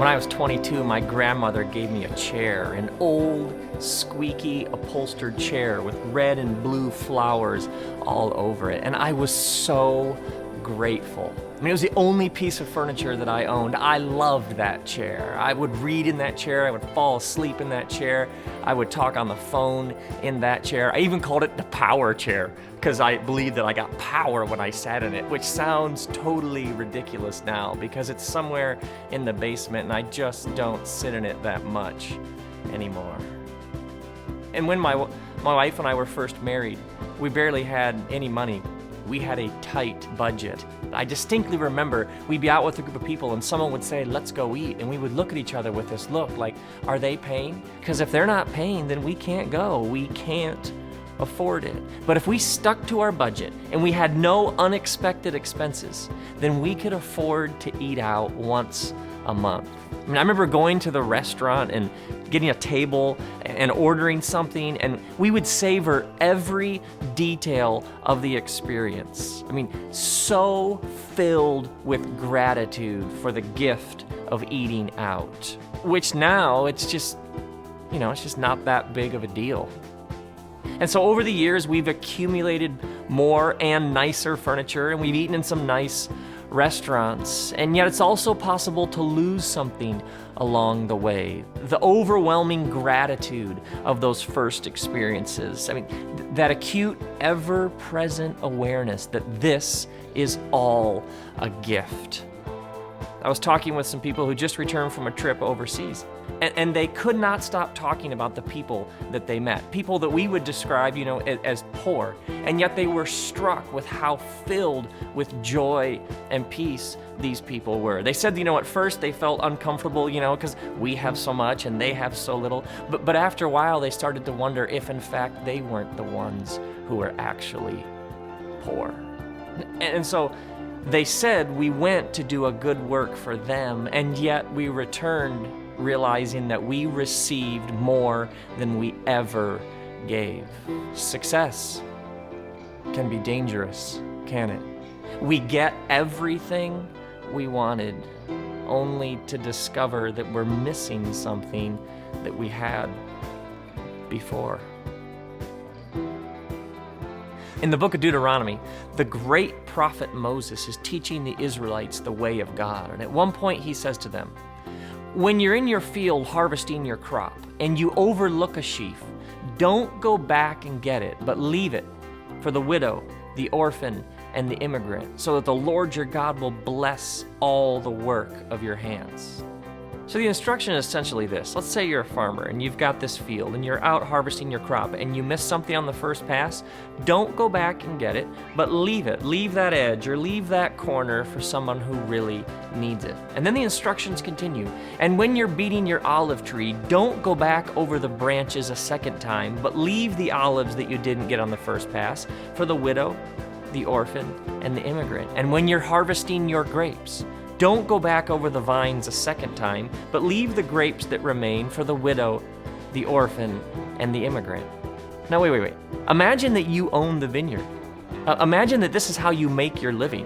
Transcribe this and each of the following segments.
When I was 22, my grandmother gave me a chair, an old, squeaky, upholstered chair with red and blue flowers all over it, and I was so grateful. I mean, it was the only piece of furniture that I owned. I loved that chair. I would read in that chair, I would fall asleep in that chair, I would talk on the phone in that chair. I even called it the power chair because I believed that I got power when I sat in it, which sounds totally ridiculous now because it's somewhere in the basement and I just don't sit in it that much anymore. And when my wife and I were first married, we barely had any money. We had a tight budget. I distinctly remember we'd be out with a group of people and someone would say, "Let's go eat." And we would look at each other with this look like, are they paying? Because if they're not paying, then we can't go. We can't afford it. But if we stuck to our budget and we had no unexpected expenses, then we could afford to eat out once a month. I mean, I remember going to the restaurant and getting a table and ordering something, and we would savor every detail of the experience. I mean, so filled with gratitude for the gift of eating out, which now it's just not that big of a deal. And so over the years, we've accumulated more and nicer furniture, and we've eaten in some nice restaurants, and yet it's also possible to lose something along the way. The overwhelming gratitude of those first experiences. I mean, that acute, ever-present awareness that this is all a gift. I was talking with some people who just returned from a trip overseas, and they could not stop talking about the people that they met, people that we would describe, as poor, and yet they were struck with how filled with joy and peace these people were. They said, at first they felt uncomfortable, because we have so much and they have so little, but after a while they started to wonder if in fact they weren't the ones who were actually poor. And so they said we went to do a good work for them, and yet we returned realizing that we received more than we ever gave. Success can be dangerous, can it? We get everything we wanted, only to discover that we're missing something that we had before. In the book of Deuteronomy, the great prophet Moses is teaching the Israelites the way of God. And at one point he says to them, when you're in your field harvesting your crop and you overlook a sheaf, don't go back and get it, but leave it for the widow, the orphan, and the immigrant, so that the Lord your God will bless all the work of your hands. So the instruction is essentially this. Let's say you're a farmer and you've got this field and you're out harvesting your crop and you miss something on the first pass. Don't go back and get it, but leave it. Leave that edge or leave that corner for someone who really needs it. And then the instructions continue. And when you're beating your olive tree, don't go back over the branches a second time, but leave the olives that you didn't get on the first pass for the widow, the orphan, and the immigrant. And when you're harvesting your grapes, don't go back over the vines a second time, but leave the grapes that remain for the widow, the orphan, and the immigrant. Now, wait. Imagine that you own the vineyard. Imagine that this is how you make your living.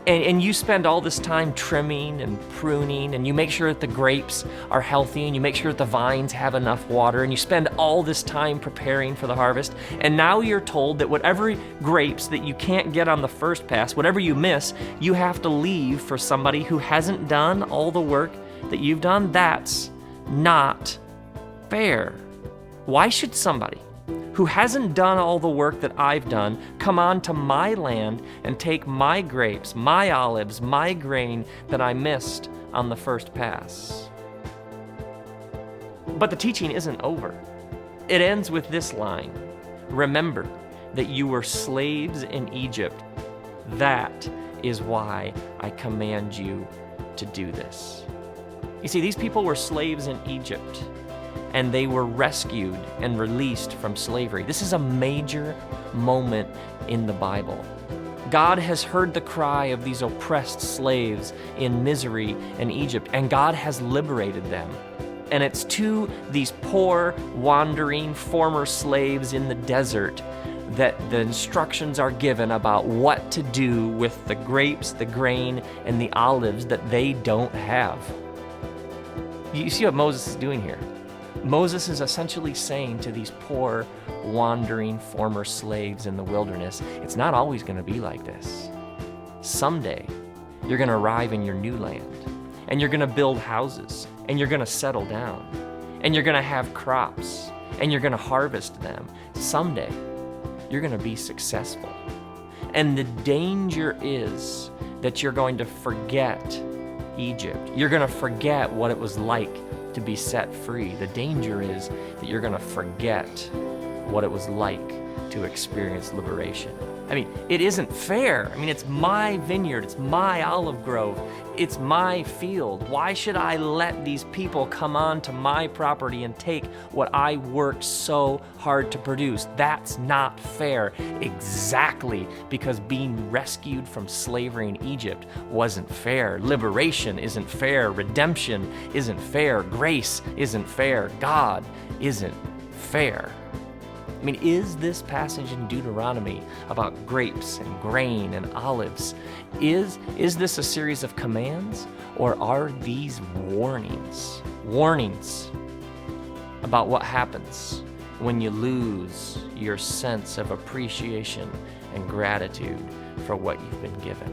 And you spend all this time trimming and pruning, and you make sure that the grapes are healthy, and you make sure that the vines have enough water, and you spend all this time preparing for the harvest. And now you're told that whatever grapes that you can't get on the first pass, whatever you miss, you have to leave for somebody who hasn't done all the work that you've done. That's not fair. Why should somebody who hasn't done all the work that I've done, come onto my land and take my grapes, my olives, my grain that I missed on the first pass. But the teaching isn't over. It ends with this line: remember that you were slaves in Egypt. That is why I command you to do this. You see, these people were slaves in Egypt, and they were rescued and released from slavery. This is a major moment in the Bible. God has heard the cry of these oppressed slaves in misery in Egypt, and God has liberated them. And it's to these poor, wandering, former slaves in the desert that the instructions are given about what to do with the grapes, the grain, and the olives that they don't have. You see what Moses is doing here? Moses is essentially saying to these poor, wandering, former slaves in the wilderness, it's not always going to be like this. Someday, you're going to arrive in your new land, and you're going to build houses, and you're going to settle down, and you're going to have crops, and you're going to harvest them. Someday, you're going to be successful. And the danger is that you're going to forget Egypt. You're going to forget what it was like to be set free. The danger is that you're going to forget what it was like to experience liberation. I mean, it isn't fair. I mean, it's my vineyard, it's my olive grove, it's my field. Why should I let these people come on to my property and take what I worked so hard to produce? That's not fair. Exactly because being rescued from slavery in Egypt wasn't fair. Liberation isn't fair. Redemption isn't fair. Grace isn't fair. God isn't fair. I mean, is this passage in Deuteronomy about grapes and grain and olives, is this a series of commands, or are these warnings? Warnings about what happens when you lose your sense of appreciation and gratitude for what you've been given.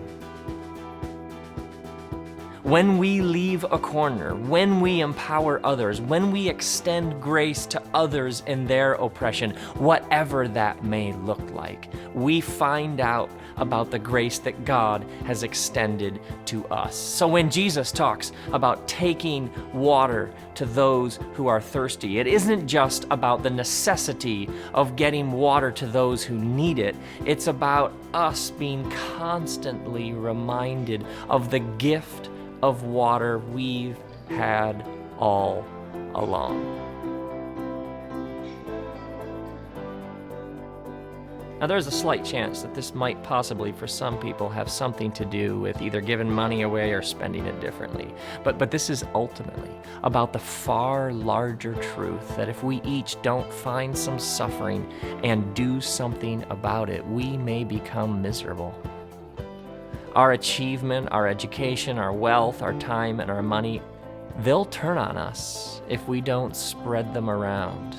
When we leave a corner, when we empower others, when we extend grace to others in their oppression, whatever that may look like, we find out about the grace that God has extended to us. So when Jesus talks about taking water to those who are thirsty, it isn't just about the necessity of getting water to those who need it. It's about us being constantly reminded of the gift of water we've had all along. Now, there's a slight chance that this might possibly, for some people, have something to do with either giving money away or spending it differently. But this is ultimately about the far larger truth that if we each don't find some suffering and do something about it, we may become miserable. Our achievement, our education, our wealth, our time, and our money, they'll turn on us if we don't spread them around.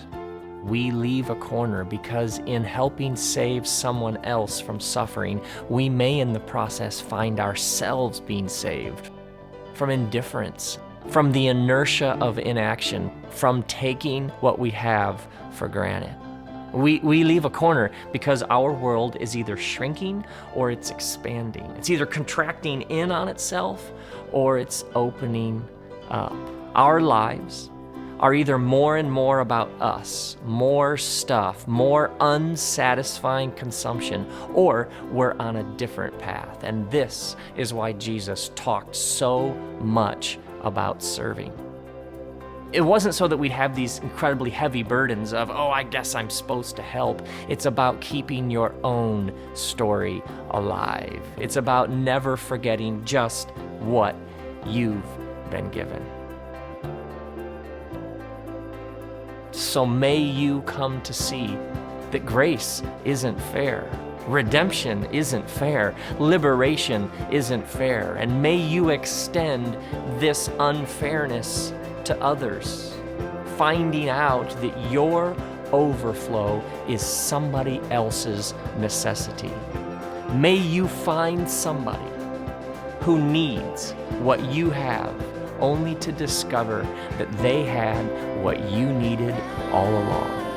We leave a corner because in helping save someone else from suffering, we may in the process find ourselves being saved from indifference, from the inertia of inaction, from taking what we have for granted. We leave a corner because our world is either shrinking or it's expanding. It's either contracting in on itself or it's opening up. Our lives are either more and more about us, more stuff, more unsatisfying consumption, or we're on a different path. And this is why Jesus talked so much about serving. It wasn't so that we'd have these incredibly heavy burdens of, oh, I guess I'm supposed to help. It's about keeping your own story alive. It's about never forgetting just what you've been given. So may you come to see that grace isn't fair. Redemption isn't fair. Liberation isn't fair. And may you extend this unfairness to others, finding out that your overflow is somebody else's necessity. May you find somebody who needs what you have, only to discover that they had what you needed all along.